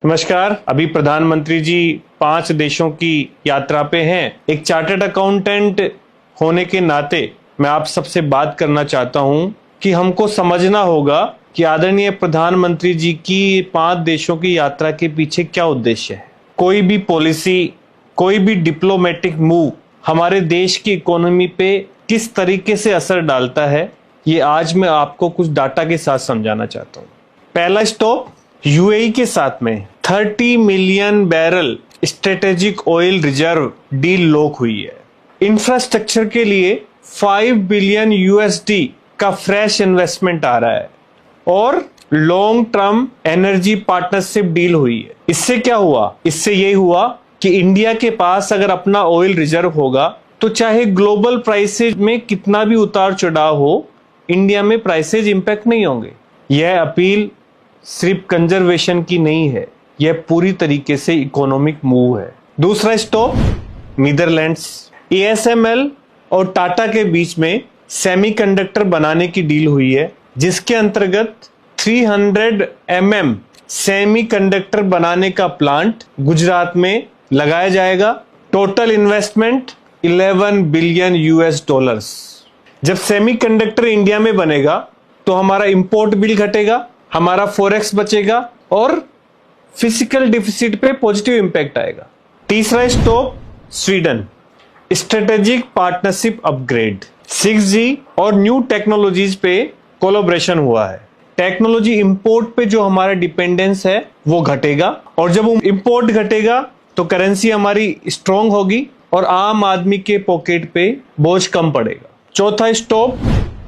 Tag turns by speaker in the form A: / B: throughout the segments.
A: नमस्कार। अभी प्रधानमंत्री जी 5 देशों की यात्रा पे हैं। एक चार्टर्ड अकाउंटेंट होने के नाते मैं आप सबसे बात करना चाहता हूं कि हमको समझना होगा कि आदरणीय प्रधानमंत्री जी की 5 देशों की यात्रा के पीछे क्या उद्देश्य है। कोई भी पॉलिसी, कोई भी डिप्लोमेटिक मूव हमारे देश की इकोनॉमी पे किस तरीके से असर डालता है, ये आज मैं आपको कुछ डाटा के साथ समझाना चाहता हूँ। पहला स्टॉप यूएई के साथ में 30 million barrel strategic oil reserve deal lock हुई है। इंफ्रास्ट्रक्चर के लिए 5 बिलियन यूएसडी का फ्रेश इन्वेस्टमेंट आ रहा है और long term energy partnership deal हुई है। इससे क्या हुआ? इससे यही हुआ कि इंडिया के पास अगर अपना ऑयल रिजर्व होगा तो चाहे ग्लोबल प्राइसेज में कितना भी उतार चढ़ाव हो, इंडिया में प्राइसेज इंपैक्ट नहीं होंगे। यह अपील सिर्फ कंजर्वेशन की नहीं है, यह पूरी तरीके से इकोनॉमिक मूव है। दूसरा स्टॉप नीदरलैंड्स। एएसएमएल और टाटा के बीच में सेमीकंडक्टर बनाने की डील हुई है, जिसके अंतर्गत 300 mm सेमीकंडक्टर बनाने का प्लांट गुजरात में लगाया जाएगा। Total investment 11 billion US dollars. जब सेमीकंडक्टर इंडिया में बनेगा तो हमारा इंपोर्ट बिल घटेगा, हमारा फॉरेक्स बचेगा और फिजिकल डिफिसिट पे पॉजिटिव इंपैक्ट आएगा। तीसरा stop Sweden. Strategic partnership upgrade. 6G और न्यू टेक्नोलॉजीज पे कोलैबोरेशन हुआ है। टेक्नोलॉजी इंपोर्ट पे जो हमारा डिपेंडेंस है वो घटेगा और जब इंपोर्ट घटेगा तो करेंसी हमारी स्ट्रांग होगी और आम आदमी के पॉकेट पे बोझ कम पड़ेगा। चौथा स्टॉप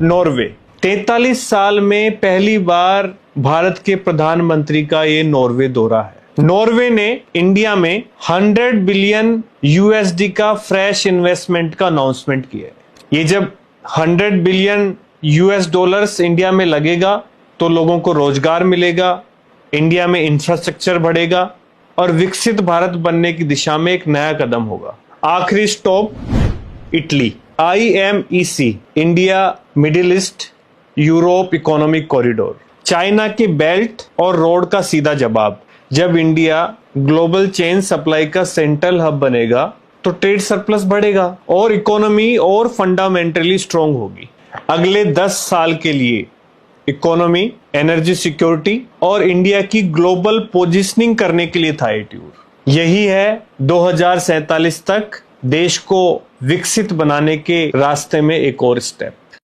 A: नॉर्वे। 43 साल में पहली बार भारत के प्रधानमंत्री का ये नॉर्वे दौरा है। नॉर्वे ने इंडिया में 100 बिलियन यूएसडी का फ्रेश इन्वेस्टमेंट का अनाउंसमेंट किया है। ये जब 100 बिलियन यूएस डॉलर्स इंडिया में लगेगा तो लोगों को रोजगार मिलेगा, इंडिया में इंफ्रास्ट्रक्चर बढ़ेगा और विकसित भारत बनने की दिशा में एक नया कदम होगा। आखिरी stop Italy. IMEC India middle east Europe economic corridor. China के बेल्ट और रोड का सीधा जवाब। जब इंडिया ग्लोबल चेन सप्लाई का सेंट्रल हब बनेगा तो ट्रेड सरप्लस बढ़ेगा और इकोनॉमी और फंडामेंटली स्ट्रांग होगी। अगले 10 साल के लिए इकोनॉमी, एनर्जी सिक्योरिटी और इंडिया की ग्लोबल पोजीशनिंग करने के लिए था ये टूर। यही है 2047 तक देश को विकसित बनाने के रास्ते में एक और स्टेप।